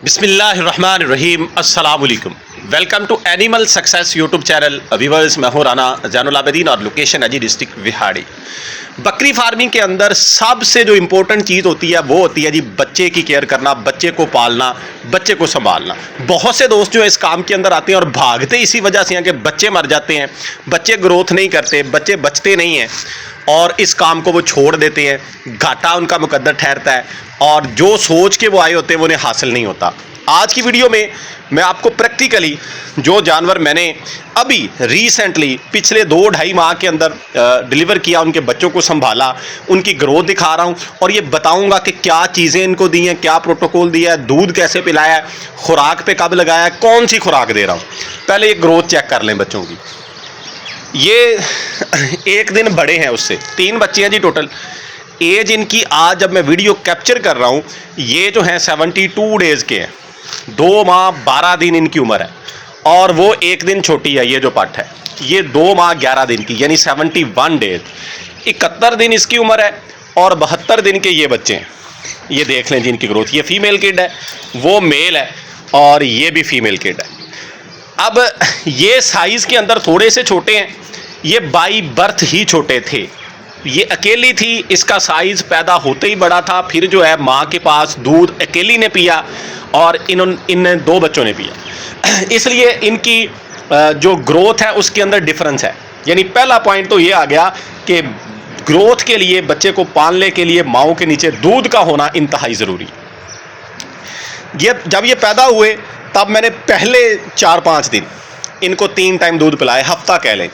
बिस्मिल्लाहिर्रहमानिर्रहीम अस्सलाम वालेकुम। Welcome to animal success YouTube channel. Viewers, मैं हूं राना जैनुल आबिदीन और लोकेशन है जी डिस्ट्रिक्ट विहाड़ी। बकरी फार्मिंग के अंदर सबसे जो इम्पोर्टेंट चीज़ होती है वो होती है जी बच्चे की केयर करना, बच्चे को पालना, बच्चे को संभालना। बहुत से दोस्त जो है इस काम के अंदर आते हैं और भागते इसी वजह से हैं कि बच्चे मर जाते हैं, बच्चे ग्रोथ नहीं करते, बच्चे बचते नहीं हैं और इस काम को वो छोड़ देते हैं। घाटा उनका मुकद्दर ठहरता है और जो सोच के वो आए होते हैं वो उन्हें हासिल नहीं होता। आज की वीडियो में मैं आपको प्रैक्टिकली जो जानवर मैंने अभी रिसेंटली पिछले 2-2.5 माह के अंदर डिलीवर किया, उनके बच्चों को संभाला, उनकी ग्रोथ दिखा रहा हूं और ये बताऊंगा कि क्या चीज़ें इनको दी हैं, क्या प्रोटोकॉल दिया है, दूध कैसे पिलाया है, खुराक पे कब लगाया है, कौन सी खुराक दे रहा हूँ। पहले ये ग्रोथ चेक कर लें बच्चों की। ये एक दिन बड़े हैं उससे, 3 बच्चे हैं जी टोटल। एज इनकी आज जब मैं वीडियो कैप्चर कर रहा हूँ ये जो है 72 डेज़ के हैं। 2 माह 12 दिन इनकी उम्र है और वो एक दिन छोटी है। ये जो पट है ये 2 माह 11 दिन की यानी 71 डेज। 71 दिन इसकी उम्र है और 72 दिन के ये बच्चे हैं। ये देख लें जी इनकी ग्रोथ। ये फीमेल किड है, वो मेल है और ये भी फीमेल किड है। अब ये साइज़ के अंदर थोड़े से छोटे हैं, ये बाई बर्थ ही छोटे थे। ये अकेली थी, इसका साइज़ पैदा होते ही बड़ा था। फिर जो है माँ के पास दूध अकेली ने पिया और इन 2 बच्चों ने पिया। इसलिए इनकी जो ग्रोथ है उसके अंदर डिफरेंस है। यानी पहला पॉइंट तो ये आ गया कि ग्रोथ के लिए, बच्चे को पालने के लिए माओं के नीचे दूध का होना इंतहाई ज़रूरी। जब ये पैदा हुए तब मैंने पहले 4-5 दिन इनको 3 टाइम दूध पिलाया, हफ्ता कह लें।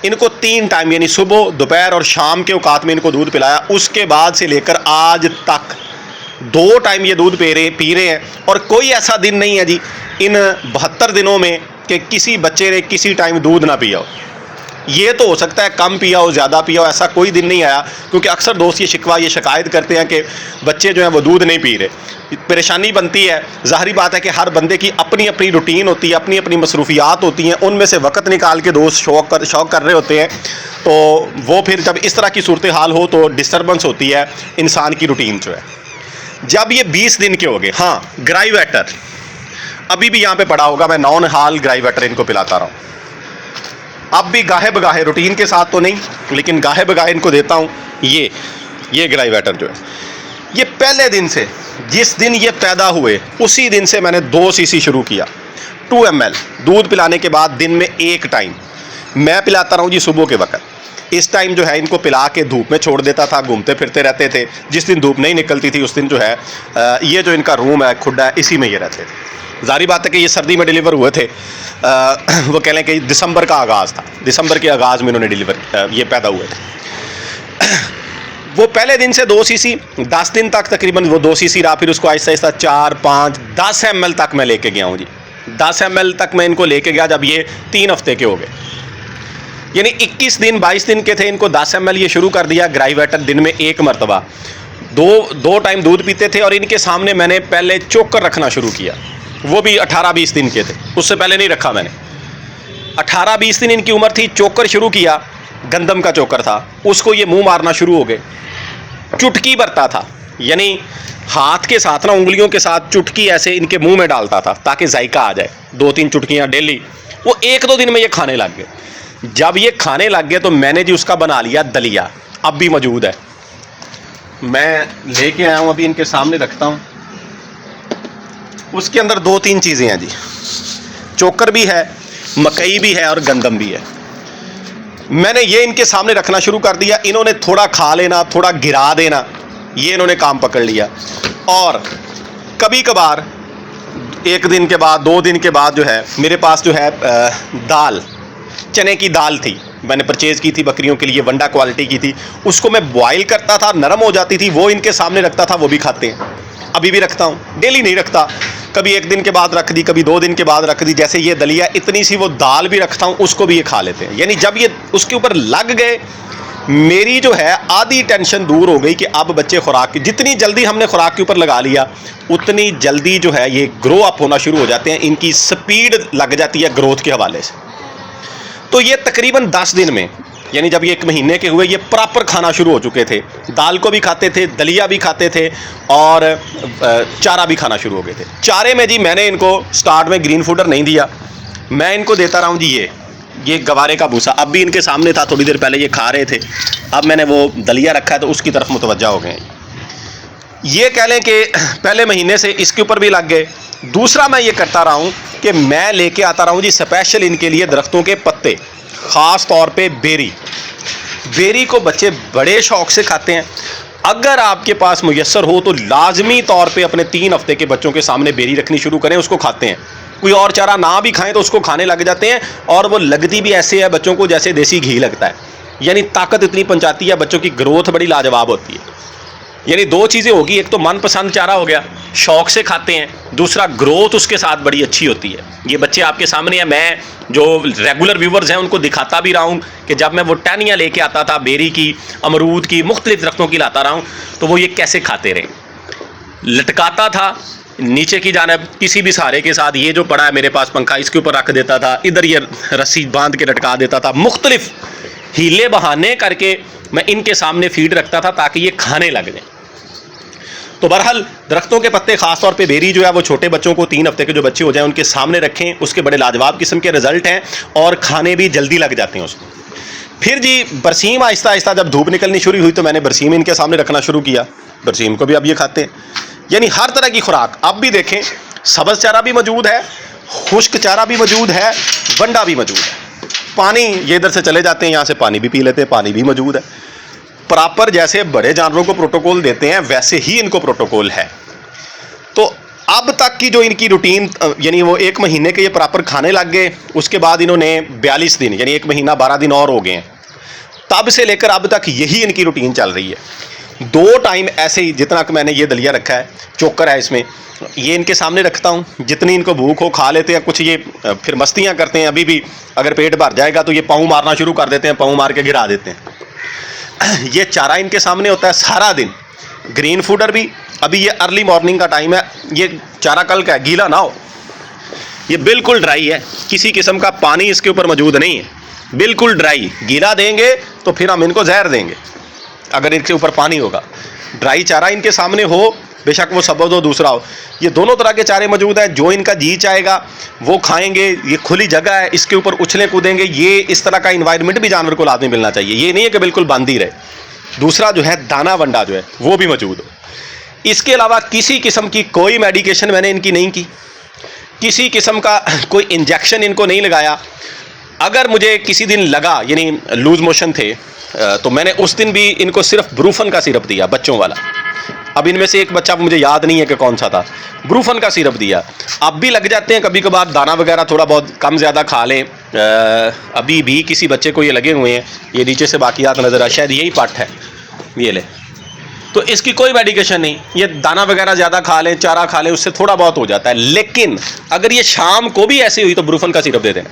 इनको 3 टाइम यानी सुबह, दोपहर और शाम के औकात में इनको दूध पिलाया। उसके बाद से लेकर आज तक 2 टाइम ये दूध पी रहे हैं और कोई ऐसा दिन नहीं है जी इन 72 दिनों में कि किसी बच्चे ने किसी टाइम दूध ना पिया हो। ये तो हो सकता है कम पिया हो, ज़्यादा पिया हो, ऐसा कोई दिन नहीं आया। क्योंकि अक्सर दोस्त ये शिकवा, ये शिकायत करते हैं कि बच्चे जो हैं वो दूध नहीं पी रहे। परेशानी बनती है। ज़ाहिर बात है कि हर बंदे की अपनी अपनी रूटीन होती है, अपनी अपनी मसरूफियात होती हैं, उनमें से वक्त निकाल के दोस्त शौक़ कर रहे होते हैं। तो वो फिर जब इस तरह की सूरत हाल हो तो डिस्टर्बेंस होती है इंसान की रूटीन जो है। जब ये 20 दिन के हो गए, हाँ, ग्राइवेटर अभी भी यहाँ पे पड़ा होगा, मैं नॉन हाल ग्राइवेटर इनको पिलाता रहा हूँ। अब भी गाहे बगाहे, रूटीन के साथ तो नहीं लेकिन गाहे बगाहे इनको देता हूँ। ये ग्राइवेटर जो है ये पहले दिन से, जिस दिन ये पैदा हुए उसी दिन से मैंने 2 सीसी शुरू किया। 2 ml दूध पिलाने के बाद दिन में 1 टाइम मैं पिलाता रहा हूँ जी सुबह के वक्त। इस टाइम जो है इनको पिला के धूप में छोड़ देता था, घूमते फिरते रहते थे। जिस दिन धूप नहीं निकलती थी उस दिन जो है ये जो इनका रूम है, खुड्डा है, इसी में ये रहते थे। जारी बात है कि ये सर्दी में डिलीवर हुए थे। वो कह लें कि दिसंबर का आगाज़ था, दिसंबर के आगाज़ में इन्होंने ये पैदा हुए थे। वो पहले दिन से 2 सीसी, 10 दिन तक तकरीबन वो 2 सीसी रहा। फिर उसको आहिस्ता आहिस्ता 4, 5, 10 ml तक मैं लेके गया हूँ जी। 10 ml तक मैं इनको लेके गया जब ये 3 हफ्ते के हो गए। यानी 21 दिन 22 दिन के थे, इनको 10 ml ये शुरू कर दिया ग्राइवेटर दिन में 1 मरतबा। 2 टाइम दूध पीते थे और इनके सामने मैंने पहले चोकर रखना शुरू किया। वो भी 18-20 दिन के थे, उससे पहले नहीं रखा मैंने। 18-20 दिन इनकी उम्र थी, चोकर शुरू किया। गंदम का चोकर था, उसको ये मुंह मारना शुरू हो गए। चुटकी भरता था, यानी हाथ के साथ ना, उंगलियों के साथ चुटकी ऐसे इनके मुंह में डालता था ताकि जायका आ जाए। 2-3 चुटकियाँ डेली। वो 1-2 दिन में ये खाने लग गए। जब ये खाने लग गए तो मैंने जी उसका बना लिया दलिया। अब भी मौजूद है, मैं लेके आया हूँ, अभी इनके सामने रखता हूँ। उसके अंदर 2-3 चीज़ें हैं जी, चोकर भी है, मकई भी है और गंदम भी है। मैंने ये इनके सामने रखना शुरू कर दिया। इन्होंने थोड़ा खा लेना, थोड़ा गिरा देना, ये इन्होंने काम पकड़ लिया। और कभी कभार 1 दिन के बाद, 2 दिन के बाद जो है मेरे पास जो है दाल, चने की दाल थी, मैंने परचेज़ की थी बकरियों के लिए, वंडा क्वालिटी की थी। उसको मैं बॉयल करता था, नरम हो जाती थी, वो इनके सामने रखता था, वो भी खाते हैं। अभी भी रखता हूँ, डेली नहीं रखता, कभी 1 दिन के बाद रख दी, कभी 2 दिन के बाद रख दी। जैसे ये दलिया, इतनी सी वो दाल भी रखता हूँ, उसको भी ये खा लेते हैं। यानी जब ये उसके ऊपर लग गए, मेरी जो है आधी टेंशन दूर हो गई कि अब बच्चे खुराक की, जितनी जल्दी हमने खुराक के ऊपर लगा लिया उतनी जल्दी जो है ये ग्रो अप होना शुरू हो जाते हैं, इनकी स्पीड लग जाती है ग्रोथ के हवाले से। तो ये तकरीबन 10 दिन में यानी जब ये 1 महीने के हुए ये प्रॉपर खाना शुरू हो चुके थे, दाल को भी खाते थे, दलिया भी खाते थे और चारा भी खाना शुरू हो गए थे। चारे में जी मैंने इनको स्टार्ट में ग्रीन फूडर नहीं दिया, मैं इनको देता रहा हूँ जी ये गवारे का भूसा। अब भी इनके सामने था, थोड़ी देर पहले ये खा रहे थे, अब मैंने वो दलिया रखा है तो उसकी तरफ मुतवज्जा हो गए। ये कह लें कि पहले महीने से इसके ऊपर भी लग गए। दूसरा मैं ये करता रहा हूँ कि मैं लेके आता रहा हूँ जी स्पेशल इनके लिए दरख्तों के पत्ते, ख़ास तौर पे बेरी को बच्चे बड़े शौक़ से खाते हैं। अगर आपके पास मुयस्सर हो तो लाजमी तौर पे अपने 3 हफ्ते के बच्चों के सामने बेरी रखनी शुरू करें, उसको खाते हैं। कोई और चारा ना भी खाएं तो उसको खाने लग जाते हैं, और वो लगती भी ऐसे है बच्चों को जैसे देसी घी लगता है, यानी ताकत इतनी पहुंचाती है, बच्चों की ग्रोथ बड़ी लाजवाब होती है। यानी 2 चीज़ें होगी, एक तो मनपसंद चारा हो गया, शौक़ से खाते हैं, दूसरा ग्रोथ उसके साथ बड़ी अच्छी होती है। ये बच्चे आपके सामने हैं, मैं जो रेगुलर व्यूवर्स हैं उनको दिखाता भी रहा हूँ कि जब मैं वो टहनियाँ लेके आता था बेरी की, अमरूद की, मुख्तलिफ दरख्तों की लाता रहा हूँ तो वो ये कैसे खाते रहे। लटकाता था नीचे की जानब किसी भी सहारे के साथ, ये जो पड़ा है मेरे पास पंखा इसके ऊपर रख देता था, इधर ये रस्सी बांध के लटका देता था, मुख्तलिफ हीले बहाने करके मैं इनके सामने फीड रखता था ताकि ये खाने लग जाए। तो बहरहाल दरख्तों के पत्ते, ख़ासतौर पे बेरी जो है वो छोटे बच्चों को, 3 हफ्ते के जो बच्चे हो जाएं उनके सामने रखें, उसके बड़े लाजवाब किस्म के रिजल्ट हैं और खाने भी जल्दी लग जाते हैं उसको। फिर जी बरसीम आहिस्ता आहिस्ता जब धूप निकलनी शुरू हुई तो मैंने बरसीम इनके सामने रखना शुरू किया। बरसीम को भी अब ये खाते हैं, यानी हर तरह की खुराक। अब भी देखें सब्ज़ चारा भी मौजूद है, खुश्क चारा भी मौजूद है, बंडा भी मौजूद है। पानी ये इधर से चले जाते हैं, यहाँ से पानी भी पी लेते हैं, पानी भी मौजूद है। प्रॉपर जैसे बड़े जानवरों को प्रोटोकॉल देते हैं वैसे ही इनको प्रोटोकॉल है। तो अब तक की जो इनकी रूटीन, यानी वो 1 महीने के ये प्रॉपर खाने लग गए, उसके बाद इन्होंने 42 दिन यानी 1 महीना 12 दिन और हो गए हैं, तब से लेकर अब तक यही इनकी रूटीन चल रही है। 2 टाइम ऐसे ही, जितना कि मैंने ये दलिया रखा है, चोकर है इसमें, ये इनके सामने रखता हूँ, जितनी इनको भूख हो खा लेते हैं। कुछ ये फिर मस्तियाँ करते हैं, अभी भी अगर पेट भर जाएगा तो ये पाँव मारना शुरू कर देते हैं, पाँव मार के गिरा देते हैं। ये चारा इनके सामने होता है सारा दिन, ग्रीन फूडर भी। अभी ये अर्ली मॉर्निंग का टाइम है, ये चारा कल का है, गीला ना हो, ये बिल्कुल ड्राई है, किसी किस्म का पानी इसके ऊपर मौजूद नहीं है, बिल्कुल ड्राई। गीला देंगे तो फिर हम इनको जहर देंगे अगर इनके ऊपर पानी होगा। ड्राई चारा इनके सामने हो, बेशक वो सब्ज़ हो दूसरा हो, ये दोनों तरह के चारे मौजूद हैं। जो इनका जी चाहेगा वो खाएंगे, ये खुली जगह है, इसके ऊपर उछलें कूदेंगे। ये इस तरह का इन्वायरमेंट भी जानवर को लाजमी मिलना चाहिए, ये नहीं है कि बिल्कुल बंद ही रहे। दूसरा जो है दाना वंडा जो है वो भी मौजूद हो। इसके अलावा किसी किस्म की कोई मेडिकेशन मैंने इनकी नहीं की, किसी किस्म का कोई इंजेक्शन इनको नहीं लगाया। अगर मुझे किसी दिन लगा यानी लूज़ मोशन थे तो मैंने उस दिन भी इनको सिर्फ ब्रूफन का सिरप दिया, बच्चों वाला। अब इनमें से एक बच्चा मुझे याद नहीं है कि कौन सा था, ब्रूफन का सिरप दिया। अब भी लग जाते हैं कभी कभार, दाना वगैरह थोड़ा बहुत कम ज़्यादा खा लें। अभी भी किसी बच्चे को ये लगे हुए हैं, ये नीचे से बाकियात नज़र आ, शायद यही पट है, ये ले। तो इसकी कोई मेडिकेशन नहीं, ये दाना वगैरह ज़्यादा खा लें, चारा खा लें, उससे थोड़ा बहुत हो जाता है। लेकिन अगर ये शाम को भी ऐसी हुई तो ब्रूफन का सिरप दे देना।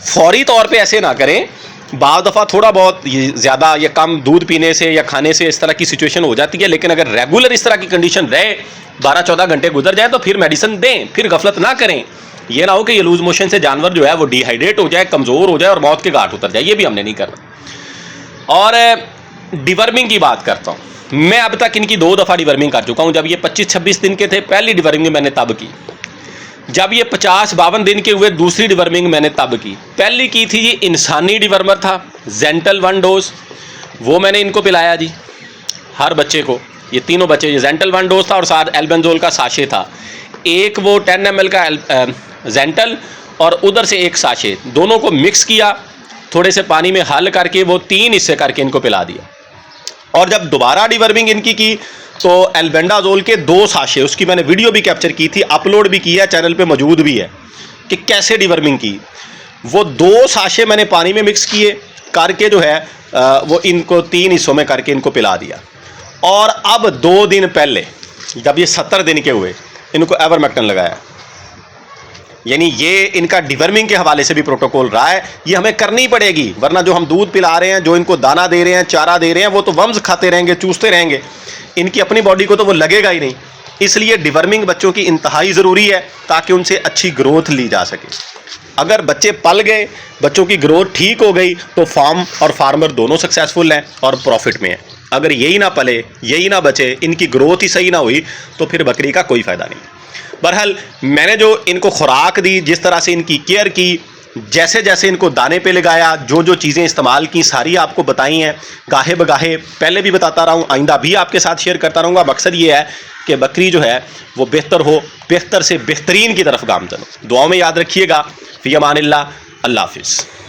फौरी तौर पे ऐसे ना करें, बाद दफ़ा थोड़ा बहुत ज़्यादा या कम दूध पीने से या खाने से इस तरह की सिचुएशन हो जाती है। लेकिन अगर रेगुलर इस तरह की कंडीशन रहे, 12-14 घंटे गुजर जाए तो फिर मेडिसिन दें, फिर गफलत ना करें। ये ना हो कि ये लूज मोशन से जानवर जो है वो डिहाइड्रेट हो जाए, कमज़ोर हो जाए और मौत के घाट उतर जाए, ये भी हमने नहीं करना। और डिवर्मिंग की बात करता हूँ, मैं अब तक इनकी 2 दफ़ा डिवर्मिंग कर चुका हूँ। जब ये 25-26 दिन के थे पहली डिवर्मिंग मैंने तब की, जब ये 50-52 दिन के हुए दूसरी डिवर्मिंग मैंने तब की। पहली की थी ये इंसानी डिवर्मर था, जेंटल 1 डोज, वो मैंने इनको पिलाया जी हर बच्चे को। ये तीनों बच्चे, ये जेंटल 1 डोज था और साथ एल्बेंजोल का साशे था, एक वो 10 ml का जेंटल और उधर से एक साशे, दोनों को मिक्स किया, थोड़े से पानी में हल करके वो 3 हिस्से करके इनको पिला दिया। और जब दोबारा डिवर्मिंग इनकी की तो एल्बेंडाजोल के 2 साशे, उसकी मैंने वीडियो भी कैप्चर की थी, अपलोड भी की है, चैनल पे मौजूद भी है कि कैसे डिवर्मिंग की। वो 2 साशे मैंने पानी में मिक्स किए करके जो है वो इनको 3 हिस्सों में करके इनको पिला दिया। और अब 2 दिन पहले जब ये 70 दिन के हुए, इनको एवरमेक्टिन लगाया। यानी ये इनका डिवर्मिंग के हवाले से भी प्रोटोकॉल रहा है, ये हमें करनी पड़ेगी, वरना जो हम दूध पिला रहे हैं, जो इनको दाना दे रहे हैं, चारा दे रहे हैं, वो तो वम्स खाते रहेंगे, चूसते रहेंगे, इनकी अपनी बॉडी को तो वो लगेगा ही नहीं। इसलिए डिवर्मिंग बच्चों की इंतहाई ज़रूरी है ताकि उनसे अच्छी ग्रोथ ली जा सके। अगर बच्चे पल गए, बच्चों की ग्रोथ ठीक हो गई, तो फार्म और फार्मर दोनों सक्सेसफुल हैं और प्रॉफिट में है। अगर यही ना पले, यही ना बचे, इनकी ग्रोथ ही सही ना हुई, तो फिर बकरी का कोई फ़ायदा नहीं। बहरहाल मैंने जो इनको खुराक दी, जिस तरह से इनकी केयर की, जैसे जैसे इनको दाने पे लगाया, जो जो चीज़ें इस्तेमाल की, सारी आपको बताई हैं गाहे बगाहे। पहले भी बताता रहा हूँ, आइंदा भी आपके साथ शेयर करता रहूँगा। मकसद ये है कि बकरी जो है वो बेहतर हो, बेहतर से बेहतरीन की तरफ गामज़न हो। दुआओं में याद रखिएगा। फ़ी अमानिल्लाह। अल्लाह हाफ़िज़।